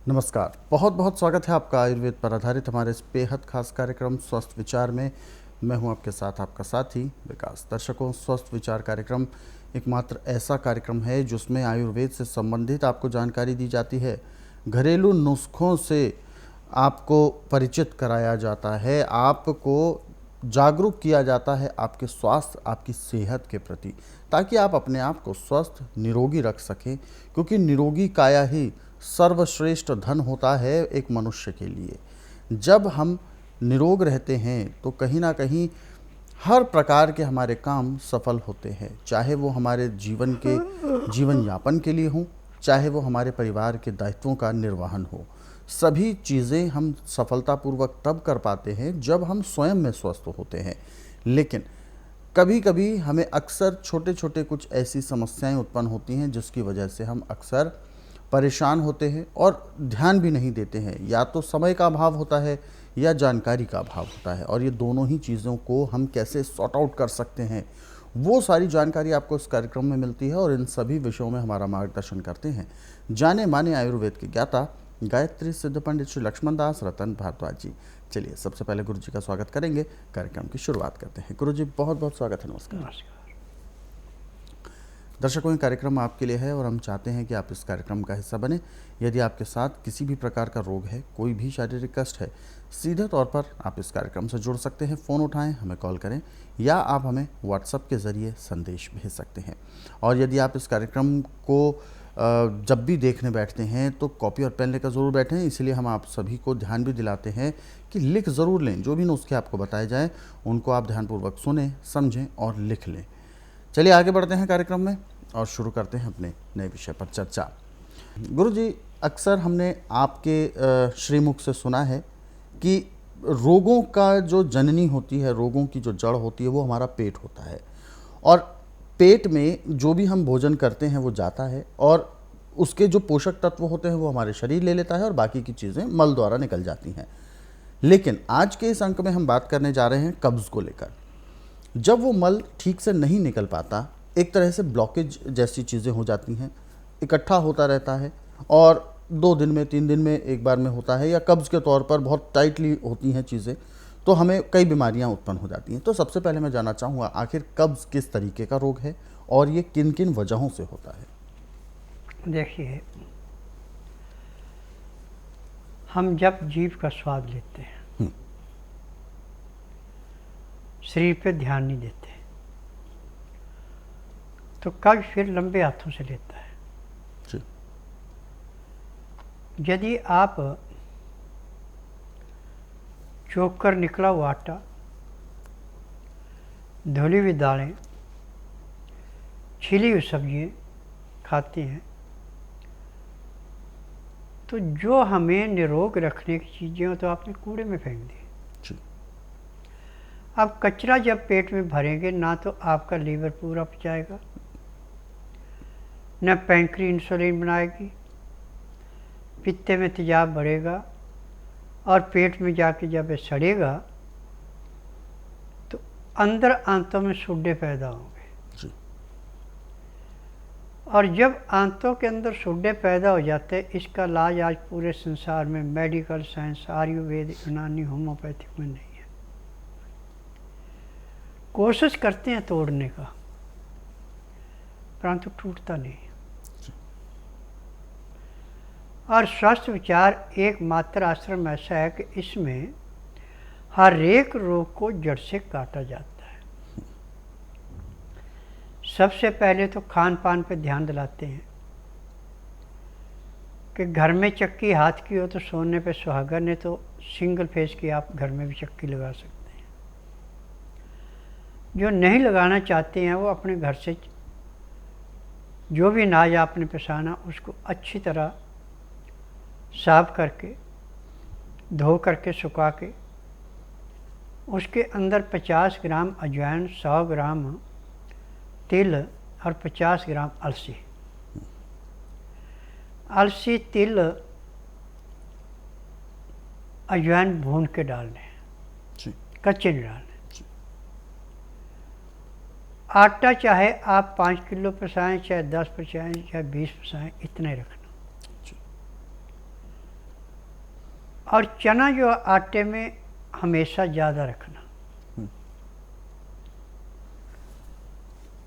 नमस्कार, बहुत बहुत स्वागत है आपका आयुर्वेद पर आधारित हमारे इस बेहद खास कार्यक्रम स्वस्थ विचार में। मैं हूं आपके साथ आपका साथी विकास। दर्शकों, स्वस्थ विचार कार्यक्रम एकमात्र ऐसा कार्यक्रम है जिसमें आयुर्वेद से संबंधित आपको जानकारी दी जाती है, घरेलू नुस्खों से आपको परिचित कराया जाता है, आपको जागरूक किया जाता है आपके स्वास्थ्य, आपकी सेहत के प्रति, ताकि आप अपने आप को स्वस्थ निरोगी रख सकें, क्योंकि निरोगी काया ही सर्वश्रेष्ठ धन होता है एक मनुष्य के लिए। जब हम निरोग रहते हैं तो कहीं ना कहीं हर प्रकार के हमारे काम सफल होते हैं, चाहे वो हमारे जीवन यापन के लिए हों, चाहे वो हमारे परिवार के दायित्वों का निर्वहन हो। सभी चीज़ें हम सफलतापूर्वक तब कर पाते हैं जब हम स्वयं में स्वस्थ होते हैं। लेकिन कभी कभी हमें अक्सर छोटे छोटे कुछ ऐसी समस्याएं उत्पन्न होती हैं जिसकी वजह से हम अक्सर परेशान होते हैं और ध्यान भी नहीं देते हैं। या तो समय का अभाव होता है या जानकारी का अभाव होता है, और ये दोनों ही चीज़ों को हम कैसे सॉर्ट आउट कर सकते हैं, वो सारी जानकारी आपको इस कार्यक्रम में मिलती है। और इन सभी विषयों में हमारा मार्गदर्शन करते हैं जाने माने आयुर्वेद के ज्ञाता गायत्री सिद्ध पंडित श्री लक्ष्मण दास रतन भारद्वाज जी। चलिए, सबसे पहले गुरु जी का स्वागत करेंगे, कार्यक्रम की शुरुआत करते हैं। गुरु जी, बहुत बहुत स्वागत है। नमस्कार। दर्शकों, ये कार्यक्रम आपके लिए है और हम चाहते हैं कि आप इस कार्यक्रम का हिस्सा बने। यदि आपके साथ किसी भी प्रकार का रोग है, कोई भी शारीरिक कष्ट है, सीधे तौर पर आप इस कार्यक्रम से जुड़ सकते हैं। फ़ोन उठाएं, हमें कॉल करें, या आप हमें व्हाट्सएप के ज़रिए संदेश भेज सकते हैं। और यदि आप इस कार्यक्रम को जब भी देखने बैठते हैं तो कॉपी और पेन लेकर ज़रूर बैठें। इसलिए हम आप सभी को ध्यान भी दिलाते हैं कि लिख ज़रूर लें। जो भी नुस्खे आपको बताए जाएँ उनको आप ध्यानपूर्वक सुनें, समझें और लिख लें। चलिए आगे बढ़ते हैं कार्यक्रम में और शुरू करते हैं अपने नए विषय पर चर्चा। गुरु जी, अक्सर हमने आपके श्रीमुख से सुना है कि रोगों का जो जननी होती है, रोगों की जो जड़ होती है, वो हमारा पेट होता है। और पेट में जो भी हम भोजन करते हैं वो जाता है, और उसके जो पोषक तत्व होते हैं वो हमारे शरीर ले लेता है, और बाकी की चीज़ें मल द्वारा निकल जाती हैं। लेकिन आज के इस अंक में हम बात करने जा रहे हैं कब्ज़ को लेकर। जब वो मल ठीक से नहीं निकल पाता, एक तरह से ब्लॉकेज जैसी चीज़ें हो जाती हैं, इकट्ठा होता रहता है, और 2 दिन में 3 दिन में एक बार में होता है, या कब्ज़ के तौर पर बहुत टाइटली होती हैं चीज़ें, तो हमें कई बीमारियां उत्पन्न हो जाती हैं। तो सबसे पहले मैं जानना चाहूँगा, आखिर कब्ज़ किस तरीके का रोग है और ये किन किन वजहों से होता है? देखिए, हम जब जीभ का स्वाद लेते हैं, शरीर पे ध्यान नहीं देते, तो कब्ज फिर लंबे हाथों से लेता है। जी। यदि आप चोक कर निकला हुआ आटा, धुली हुई दालें, छिली हुई सब्जियाँ खाते हैं, तो जो हमें निरोग रखने की चीज़ें हो तो आपने कूड़े में फेंक दी। अब कचरा जब पेट में भरेंगे, ना तो आपका लीवर पूरा पचाएगा, न पैंक्री इंसुलिन बनाएगी, पित्ते में तेजाब बढ़ेगा, और पेट में जाके जब ये सड़ेगा तो अंदर आंतों में सुड्डे पैदा होंगे। जी। और जब आंतों के अंदर सुड्डे पैदा हो जाते हैं, इसका इलाज आज पूरे संसार में मेडिकल साइंस, आयुर्वेद, यूनानी, होम्योपैथिक में नहीं है। कोशिश करते हैं तोड़ने का, परंतु टूटता नहीं। और स्वस्थ विचार एकमात्र आश्रम ऐसा है कि इसमें हर एक रोग को जड़ से काटा जाता है। सबसे पहले तो खान पान पे ध्यान दिलाते हैं कि घर में चक्की हाथ की हो तो सोने पे सुहागा, ने तो सिंगल फेस की आप घर में भी चक्की लगा सकते हैं। जो नहीं लगाना चाहते हैं वो अपने घर से जो भी अनाज आपने पिसाना उसको अच्छी तरह साफ करके, धो करके, सुखा के, उसके अंदर 50 ग्राम अजवाइन, 100 ग्राम तिल और 50 ग्राम अलसी, तिल, अजवाइन भून के डालने, कच्चे नहीं डालने। आटा चाहे आप 5 किलो पिसाएं, चाहे 10 पिसाएं, चाहे 20 पिसाएं, इतना ही रखना। और चना जो आटे में हमेशा ज़्यादा रखना।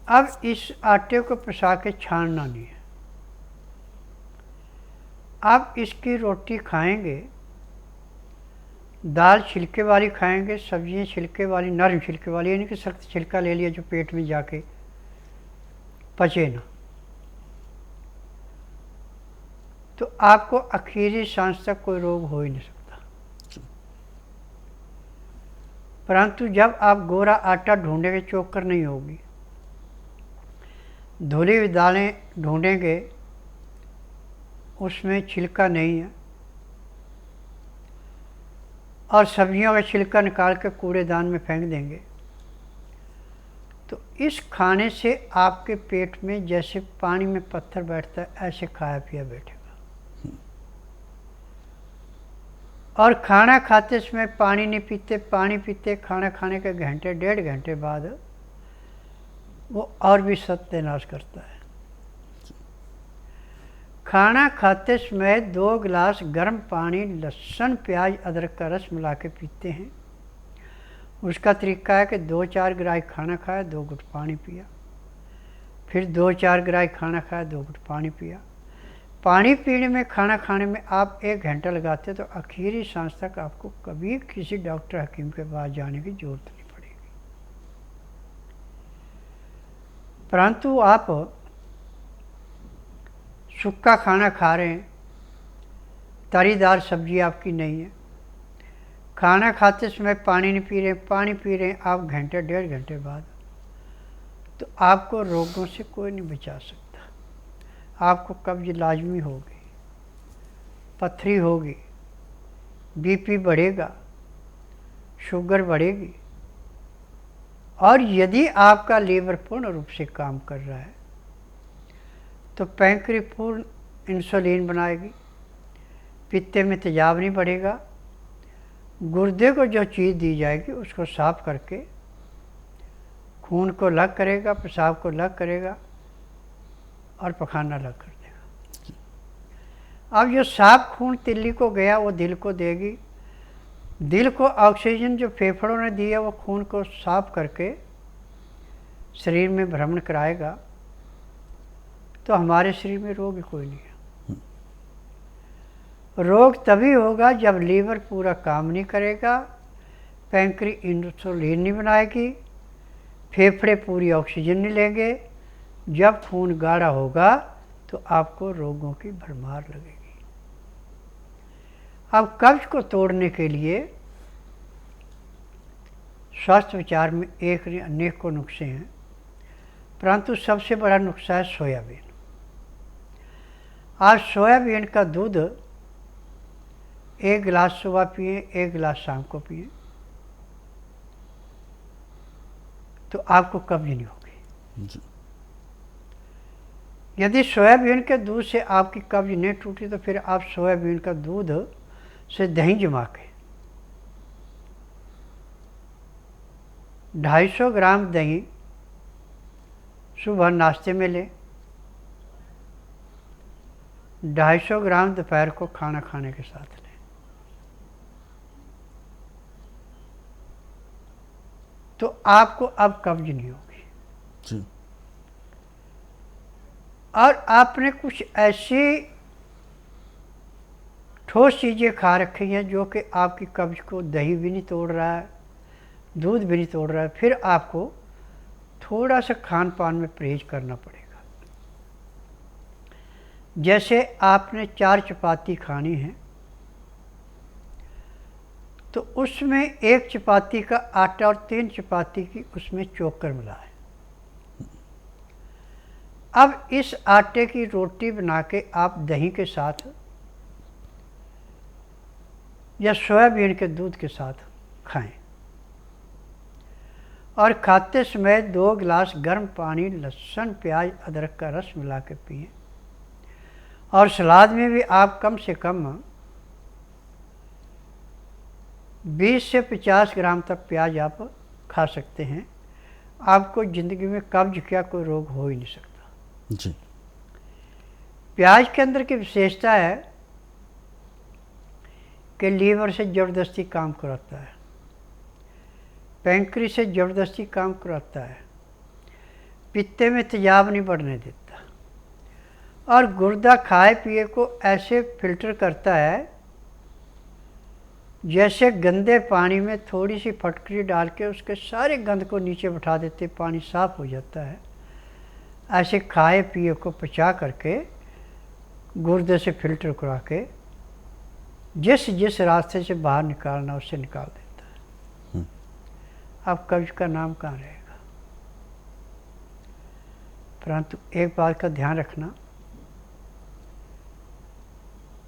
अब इस आटे को पिसा के छानना नहीं है। आप इसकी रोटी खाएंगे, दाल छिलके वाली खाएंगे, सब्जियां छिलके वाली, नरम छिलके वाली, यानी कि सख्त छिलका ले लिया जो पेट में जाके पचे ना, तो आपको आखिरी सांस तक कोई रोग हो ही नहीं सकता। परंतु जब आप गोरा आटा ढूंढेंगे, चोकर नहीं होगी, धुली हुई दालें ढूंढेंगे, उसमें छिलका नहीं है, और सब्जियों का छिलका निकाल के कूड़ेदान में फेंक देंगे, तो इस खाने से आपके पेट में जैसे पानी में पत्थर बैठता है, ऐसे खाया पिया बैठेगा। और खाना खाते समय पानी नहीं पीते, पानी पीते खाना खाने के घंटे 1.5 घंटे बाद वो और भी सत्यानाश करता है। खाना खाते समय 2 गिलास गर्म पानी, लहसुन प्याज अदरक का रस मिला के पीते हैं। उसका तरीका है कि 2-4 गिराई खाना खाया, 2 घुट पानी पिया, फिर 2-4 गिराई खाना खाया, 2 घुट पानी पिया। पानी पीने में, खाना खाने में आप 1 घंटा लगाते तो आखिरी सांस तक आपको कभी किसी डॉक्टर हकीम के पास जाने की जरूरत नहीं पड़ेगी। परंतु आप सूखा खाना खा रहे हैं, तरीदार सब्जी आपकी नहीं है, खाना खाते समय पानी नहीं पी रहे, पानी पी रहे हैं आप घंटे 1.5 घंटे बाद, तो आपको रोगों से कोई नहीं बचा सकता। आपको कब्ज लाजमी होगी, पथरी होगी, बीपी बढ़ेगा, शुगर बढ़ेगी, और यदि आपका लीवर पूर्ण रूप से काम कर रहा है तो पैंक्री पूर्ण इंसुलिन बनाएगी, पित्ते में तेजाब नहीं बढ़ेगा, गुर्दे को जो चीज़ दी जाएगी उसको साफ करके खून को अलग करेगा, पेशाब को अलग करेगा और पखाना अलग कर देगा। अब जो साफ खून तिल्ली को गया वो दिल को देगी, दिल को ऑक्सीजन जो फेफड़ों ने दिया वो खून को साफ करके शरीर में भ्रमण कराएगा, तो हमारे शरीर में रोग कोई नहीं है। रोग तभी होगा जब लीवर पूरा काम नहीं करेगा, पैंक्री इंसुलिन नहीं बनाएगी, फेफड़े पूरी ऑक्सीजन नहीं लेंगे, जब खून गाढ़ा होगा तो आपको रोगों की भरमार लगेगी। अब कब्ज को तोड़ने के लिए स्वास्थ्य विचार में एक नहीं अनेक को नुस्खे हैं, परंतु सबसे बड़ा नुस्खा है सोयाबीन। आज सोयाबीन का दूध 1 गिलास सुबह पिए, 1 गिलास शाम को पिए, तो आपको कब्ज नहीं होगी जी। यदि सोयाबीन के दूध से आपकी कब्ज नहीं टूटी तो फिर आप सोयाबीन का दूध से दही जमा के 250 ग्राम दही सुबह नाश्ते में लें, 250 ग्राम दोपहर को खाना खाने के साथ लें। तो आपको अब कब्ज नहीं होगी जी। और आपने कुछ ऐसी ठोस चीज़ें खा रखी हैं जो कि आपकी कब्ज को, दही भी नहीं तोड़ रहा है, दूध भी नहीं तोड़ रहा है, फिर आपको थोड़ा सा खान पान में परहेज करना पड़ेगा। जैसे आपने 4 चपाती खानी है तो उसमें 1 चपाती का आटा और 3 चपाती की उसमें चोकर मिला है। अब इस आटे की रोटी बना के आप दही के साथ या सोयाबीन के दूध के साथ खाएं, और खाते समय 2 गिलास गर्म पानी, लहसुन प्याज अदरक का रस मिला के पिएं। और सलाद में भी आप कम से कम 20 से 50 ग्राम तक प्याज आप खा सकते हैं। आपको ज़िंदगी में कब्ज क्या कोई रोग हो ही नहीं सकता जी। प्याज के अंदर की विशेषता है कि लीवर से ज़बरदस्ती काम कराता है, पैंक्री से ज़बरदस्ती काम कराता है, पित्ते में तेजाब नहीं बढ़ने देता, और गुर्दा खाए पिए को ऐसे फिल्टर करता है जैसे गंदे पानी में थोड़ी सी फटकरी डाल के उसके सारे गंद को नीचे बिठा देते, पानी साफ हो जाता है। ऐसे खाए पिए को पचा करके गुर्दे से फिल्टर करा के जिस जिस रास्ते से बाहर निकालना उससे निकाल देता है। अब कब्ज का नाम कहाँ रहेगा। परंतु एक बात का ध्यान रखना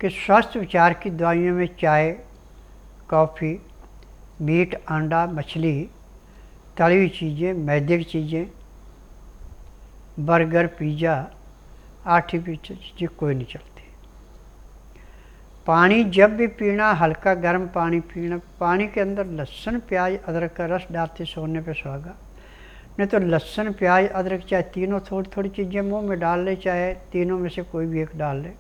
कि स्वास्थ्य विचार की दवाइयों में चाय, कॉफ़ी, मीट, अंडा, मछली, तली हुई चीज़ें, मैदे की चीज़ें, बर्गर, पिज़्ज़ा, आर्टिफिशियल चीज़ें कोई नहीं चलती। पानी जब भी पीना हल्का गर्म पानी पीना। पानी के अंदर लहसुन, प्याज, अदरक का रस डालते सोने पे सुहागा। नहीं तो लहसुन, प्याज, अदरक चाहे तीनों थोड़ी थोड़ी चीज़ें मुंह में डाल ले, चाहे तीनों में से कोई भी एक डाल ले।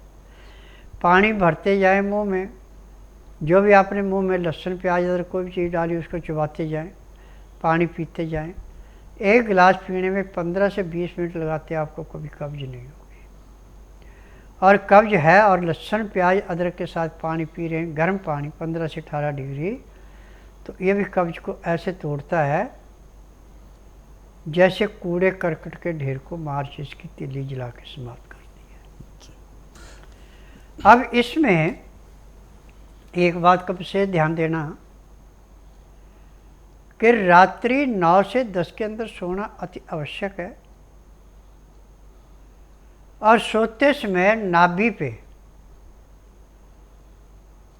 पानी भरते जाए मुंह में, जो भी आपने मुंह में लहसुन, प्याज, अदरक कोई भी चीज़ डाली उसको चबाते जाएं, पानी पीते जाएं। एक गिलास पीने में 15 से 20 मिनट लगाते आपको कभी कब्ज नहीं होगी। और कब्ज है और लहसुन, प्याज, अदरक के साथ पानी पी रहे हैं, गर्म पानी 15 से 18 डिग्री, तो ये भी कब्ज को ऐसे तोड़ता है जैसे कूड़े करकट के ढेर को माचिस की तीली जला के समाप्त करती है। अब इसमें एक बात का विशेष ध्यान देना कि रात्रि 9 से 10 के अंदर सोना अति आवश्यक है, और सोते समय नाभि पे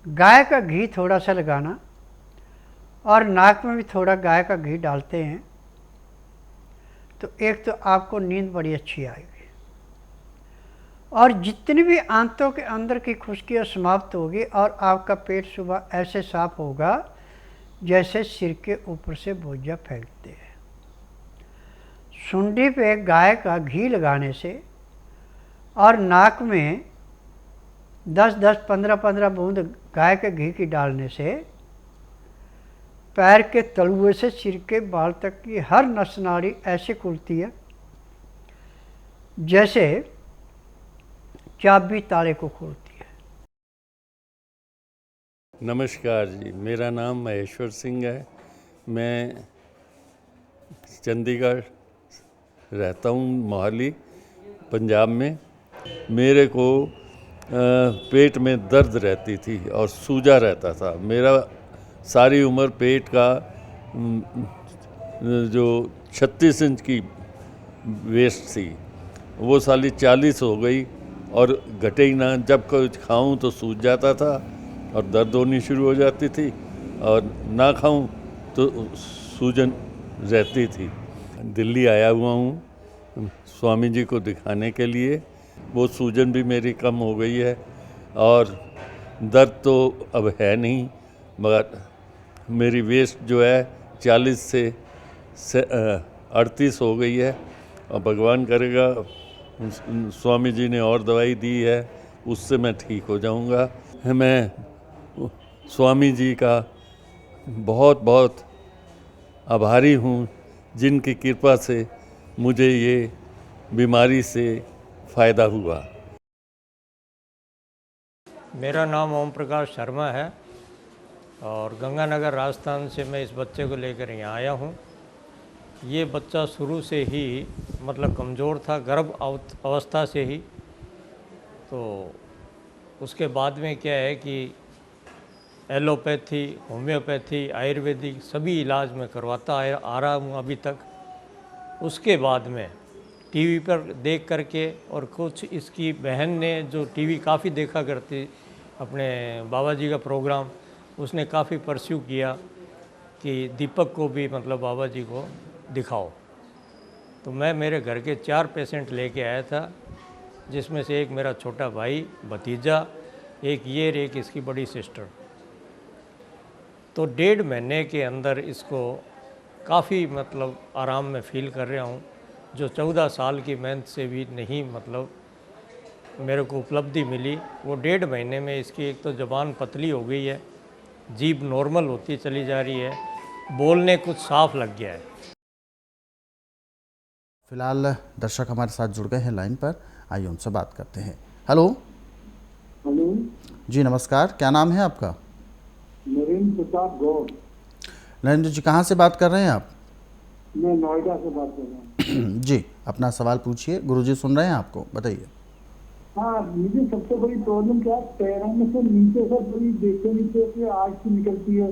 गाय का घी थोड़ा सा लगाना, और नाक में भी थोड़ा गाय का घी डालते हैं तो एक तो आपको नींद बड़ी अच्छी आएगी, और जितनी भी आंतों के अंदर की खुश्की समाप्त होगी, और आपका पेट सुबह ऐसे साफ होगा जैसे सिर के ऊपर से बोझा फेंकते हैं। सुंडी पे गाय का घी लगाने से और नाक में 10-10, 15-15 बूंद गाय के घी की डालने से पैर के तलुए से सिर के बाल तक की हर नस नाड़ी ऐसे खुलती है जैसे चाबी ताले को खोलती है। नमस्कार जी, मेरा नाम महेश्वर सिंह है। मैं चंडीगढ़ रहता हूँ, मोहाली, पंजाब में। मेरे को पेट में दर्द रहती थी और सूजा रहता था। मेरा सारी उम्र पेट का जो 36 इंच की वेस्ट थी वो साली 40 हो गई, और घटे ही ना। जब कुछ खाऊं तो सूज जाता था और दर्द होनी शुरू हो जाती थी, और ना खाऊं तो सूजन रहती थी। दिल्ली आया हुआ हूँ स्वामी जी को दिखाने के लिए। वो सूजन भी मेरी कम हो गई है, और दर्द तो अब है नहीं, मगर मेरी वेस्ट जो है 40 से 38 हो गई है। और भगवान करेगा स्वामी जी ने और दवाई दी है, उससे मैं ठीक हो जाऊंगा। मैं स्वामी जी का बहुत बहुत आभारी हूँ, जिनकी कृपा से मुझे ये बीमारी से फ़ायदा हुआ। मेरा नाम ओम प्रकाश शर्मा है, और गंगानगर राजस्थान से मैं इस बच्चे को लेकर यहाँ आया हूँ। ये बच्चा शुरू से ही मतलब कमज़ोर था, गर्भ अवस्था से ही। तो उसके बाद में क्या है कि एलोपैथी, होम्योपैथी, आयुर्वेदिक सभी इलाज में करवाता आ रहा हूँ अभी तक। उसके बाद में टीवी पर देख करके, और कुछ इसकी बहन ने जो टीवी काफ़ी देखा करती, अपने बाबा जी का प्रोग्राम, उसने काफ़ी परस्यू किया कि दीपक को भी मतलब बाबा जी को दिखाओ। तो मैं मेरे घर के 4 पेशेंट लेके आया था, जिसमें से एक मेरा छोटा भाई, भतीजा, एक ये और एक इसकी बड़ी सिस्टर। तो 1.5 महीने के अंदर इसको काफ़ी मतलब आराम में फील कर रहा हूँ, जो 14 साल की मेहनत से भी नहीं मतलब मेरे को उपलब्धि मिली। वो 1.5 महीने में इसकी एक तो ज़बान पतली हो गई है, जीभ नॉर्मल होती चली जा रही है, बोलने कुछ साफ लग गया है। फिलहाल दर्शक हमारे साथ जुड़ गए हैं लाइन पर, आइए उनसे बात करते हैं। हेलो। हेलो जी नमस्कार, क्या नाम है आपका? नरेंद्र प्रताप गौड़। नरेंद्र जी, कहाँ से बात कर रहे हैं आप? मैं नोएडा से बात कर रहा हूँ। जी, अपना सवाल पूछिए, गुरुजी सुन रहे हैं आपको, बताइए। हाँ, मुझे सबसे बड़ी प्रॉब्लम क्या है, पैरों में से नीचे से बड़ी देखते नीचे से आग सी निकलती है,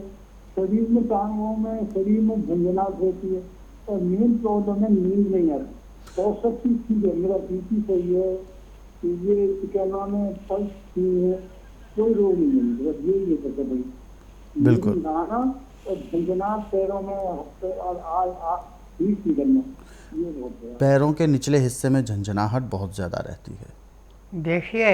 शरीर में टांगों में शरीर में झंझनाहट रहती है, और मेन प्रॉब्लम है नींद नहीं आती। और सब चीज ठीक है, मेरा बीपी सही है, ये क्या नाम है, पल्स ठीक है, कोई रोग नहीं है, बस यही है सबसे बड़ी। बिल्कुल। नींद ना आना और झंझनाहट पैरों में और आग ठीक निकलना, ये बहुत है। पैरों के निचले हिस्से में झंझनाहट बहुत ज़्यादा रहती है। देखिए,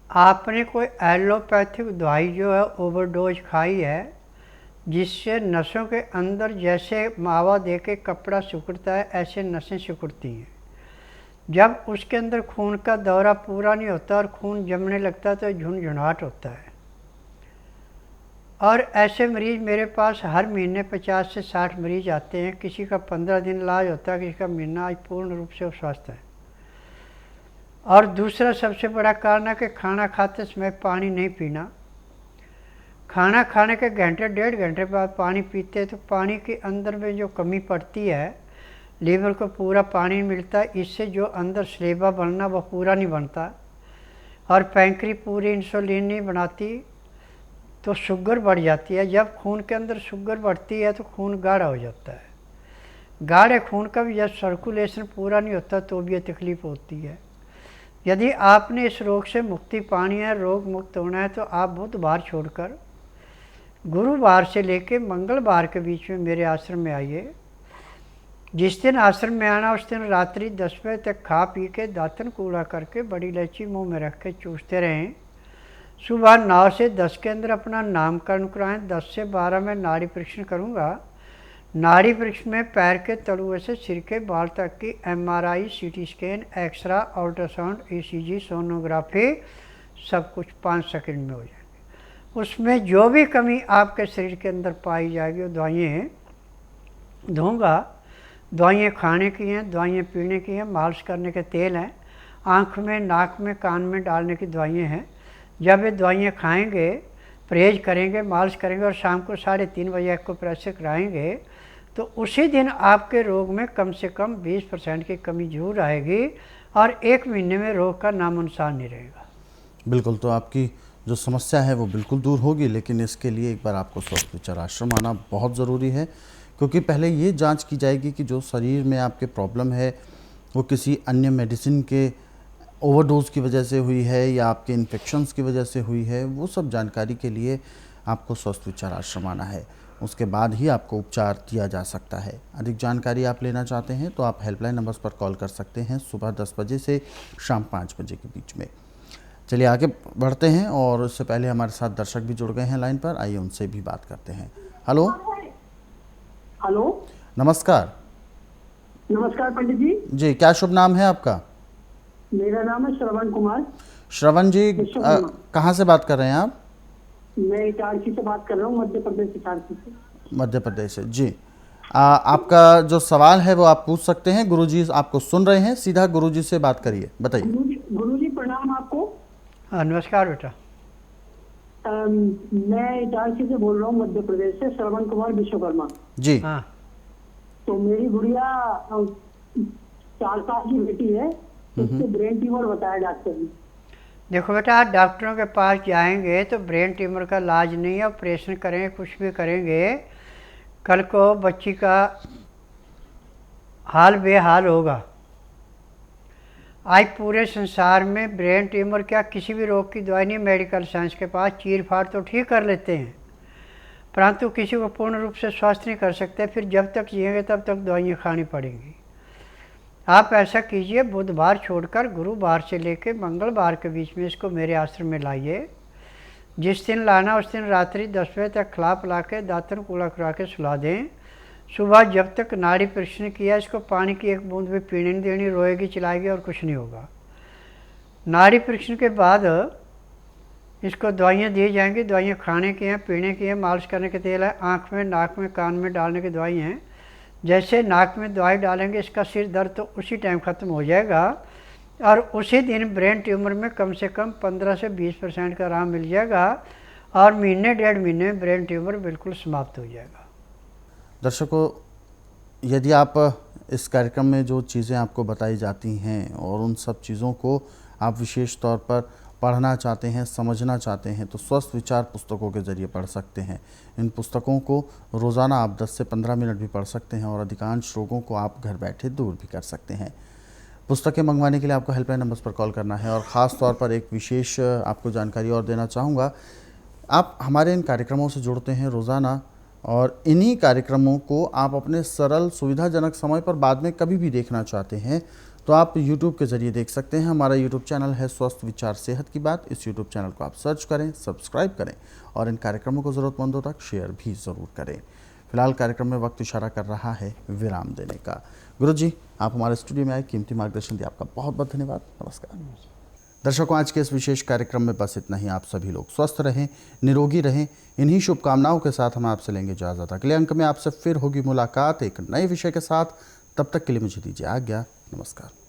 आपने कोई एलोपैथिक दवाई जो है ओवरडोज खाई है, जिससे नसों के अंदर जैसे मावा दे के कपड़ा सिकुड़ता है ऐसे नसें सिकुड़ती हैं। जब उसके अंदर खून का दौरा पूरा नहीं होता और खून जमने लगता है तो झुनझुनाहट होता है। और ऐसे मरीज़ मेरे पास हर महीने 50 से 60 मरीज़ आते हैं। किसी का 15 दिन इलाज होता है, किसी का महीना। आज पूर्ण रूप से स्वस्थ है। और दूसरा सबसे बड़ा कारण है कि खाना खाते समय पानी नहीं पीना। खाना खाने के घंटे 1.5 घंटे बाद पानी पीते हैं तो पानी के अंदर में जो कमी पड़ती है, लीवर को पूरा पानी मिलता है, इससे जो अंदर स्लेबा बनना वह पूरा नहीं बनता, और पैंक्री पूरी इंसुलिन नहीं बनाती तो शुगर बढ़ जाती है। जब खून के अंदर शुगर बढ़ती है तो खून गाढ़ा हो जाता है। गाढ़े खून का भी जब सर्कुलेशन पूरा नहीं होता तो भी ये तकलीफ होती है। यदि आपने इस रोग से मुक्ति पानी है, रोग मुक्त होना है, तो आप बुधवार छोड़कर गुरुवार से लेकर मंगलवार के बीच में मेरे आश्रम में आइए। जिस दिन आश्रम में आना उस दिन रात्रि 10 बजे तक खा पी के दातन कूड़ा करके बड़ी इलायची मुंह में रख के चूसते रहें। सुबह 9 से 10 के अंदर अपना नामकरण कराएं। 10 से 12 में नाड़ी परीक्षण करूँगा। नाड़ी परीक्षण में पैर के तलुए से सिर के बाल तक की MRI, CT scan, X-ray, ultrasound, ECG, sonography सब कुछ 5 सेकंड में हो जाएंगे। उसमें जो भी कमी आपके शरीर के अंदर पाई जाएगी वो दवाइयाँ दूँगा। दवाइयाँ खाने की हैं, दवाइयाँ पीने की हैं, मालिश करने के तेल हैं, आँख में, नाक में, कान में डालने की दवाइयाँ हैं। जब ये दवाइयाँ खाएंगे, परहेज करेंगे, मालिश करेंगे और शाम को 3:30 बजे एक्यूप्रेशर कराएंगे तो उसी दिन आपके रोग में कम से कम 20% की कमी जरूर आएगी और 1 महीने में रोग का नामो निशान नहीं रहेगा। बिल्कुल, तो आपकी जो समस्या है वो बिल्कुल दूर होगी, लेकिन इसके लिए एक बार आपको स्वस्थ विचार आश्रम आना बहुत ज़रूरी है, क्योंकि पहले ये जांच की जाएगी कि जो शरीर में आपके प्रॉब्लम है वो किसी अन्य मेडिसिन के ओवरडोज की वजह से हुई है या आपके इन्फेक्शंस की वजह से हुई है। वो सब जानकारी के लिए आपको स्वस्थ विचार आश्रम आना है, उसके बाद ही आपको उपचार दिया जा सकता है। अधिक जानकारी आप लेना चाहते हैं तो आप हेल्पलाइन नंबर्स पर कॉल कर सकते हैं, सुबह 10 बजे से शाम 5 बजे के बीच में। चलिए आगे बढ़ते हैं, और उससे पहले हमारे साथ दर्शक भी जुड़ गए हैं लाइन पर, आइए उनसे भी बात करते हैं। हेलो। हेलो, नमस्कार। नमस्कार पंडित जी। जी, क्या शुभ नाम है आपका? मेरा नाम है श्रवण कुमार। श्रवण जी, कहाँ से बात कर रहे हैं आप? मैं इटारसी से बात कर रहा हूँ, मध्य प्रदेश इटारसी से। मध्य प्रदेश से। जी, आपका जो सवाल है वो आप पूछ सकते हैं, गुरुजी आपको सुन रहे हैं, सीधा गुरुजी से बात करिए, बताइए। गुरुजी प्रणाम आपको। हाँ, नमस्कार बेटा। मैं इटारसी से बोल रहा हूँ, मध्य प्रदेश से, श्रवण कुमार विश्वकर्मा जी। हाँ, तो मेरी गुड़िया 4 साल की बेटी है, उसको ब्रेन ट्यूमर बताया डॉक्टर ने। देखो बेटा, आप डॉक्टरों के पास जाएंगे तो ब्रेन ट्यूमर का इलाज नहीं है, ऑपरेशन करेंगे, कुछ भी करेंगे, कल को बच्ची का हाल बेहाल होगा। आज पूरे संसार में ब्रेन ट्यूमर क्या किसी भी रोग की दवाई नहीं, मेडिकल साइंस के पास चीर फाड़ तो ठीक कर लेते हैं, परंतु किसी को पूर्ण रूप से स्वस्थ नहीं कर सकते। फिर जब तक जिएंगे तब तक दवाइयाँ खानी पड़ेंगी। आप ऐसा कीजिए, बुधवार छोड़कर गुरुवार से लेकर मंगलवार के बीच में इसको मेरे आश्रम में लाइए। जिस दिन लाना उस दिन रात्रि 10 बजे तक खिला पिला के दातन कूड़ा करा के सुला दें। सुबह जब तक नाड़ी परीक्षण किया, इसको पानी की 1 बूंद भी पीने नहीं देनी, रोएगी चिल्लाएगी और कुछ नहीं होगा। नाड़ी परीक्षण के बाद इसको दवाइयाँ दी जाएंगी। दवाइयाँ खाने की हैं, पीने की हैं, मालिश करने के तेल है, आँख में, नाक में, कान में डालने की दवाई हैं। जैसे नाक में दवाई डालेंगे इसका सिर दर्द तो उसी टाइम ख़त्म हो जाएगा और उसी दिन ब्रेन ट्यूमर में कम से कम 15 से 20% का आराम मिल जाएगा और महीने 1.5 महीने में ब्रेन ट्यूमर बिल्कुल समाप्त हो जाएगा। दर्शकों, यदि आप इस कार्यक्रम में जो चीज़ें आपको बताई जाती हैं और उन सब चीज़ों को आप विशेष तौर पर पढ़ना चाहते हैं, समझना चाहते हैं, तो स्वस्थ विचार पुस्तकों के ज़रिए पढ़ सकते हैं। इन पुस्तकों को रोज़ाना आप 10 से 15 मिनट भी पढ़ सकते हैं और अधिकांश रोगों को आप घर बैठे दूर भी कर सकते हैं। पुस्तकें मंगवाने के लिए आपको हेल्पलाइन नंबर्स पर कॉल करना है। और ख़ास तौर पर एक विशेष आपको जानकारी और देना चाहूँगा, आप हमारे इन कार्यक्रमों से जुड़ते हैं रोज़ाना और इन्हीं कार्यक्रमों को आप अपने सरल सुविधाजनक समय पर बाद में कभी भी देखना चाहते हैं तो आप YouTube के ज़रिए देख सकते हैं। हमारा YouTube चैनल है स्वस्थ विचार सेहत की बात। इस YouTube चैनल को आप सर्च करें, सब्सक्राइब करें और इन कार्यक्रमों को ज़रूरतमंदों तक शेयर भी ज़रूर करें। फिलहाल कार्यक्रम में वक्त इशारा कर रहा है विराम देने का। गुरुजी, आप हमारे स्टूडियो में आए, कीमती मार्गदर्शन दिया, आपका बहुत बहुत धन्यवाद। नमस्कार। दर्शकों, आज के इस विशेष कार्यक्रम में बस इतना ही। आप सभी लोग स्वस्थ रहें, निरोगी रहें, इन्हीं शुभकामनाओं के साथ हम आपसे लेंगे इजाज़त। अगले अंक में आपसे फिर होगी मुलाकात एक नए विषय के साथ। तब तक के लिए मुझे दीजिए आज्ञा। नमस्कार।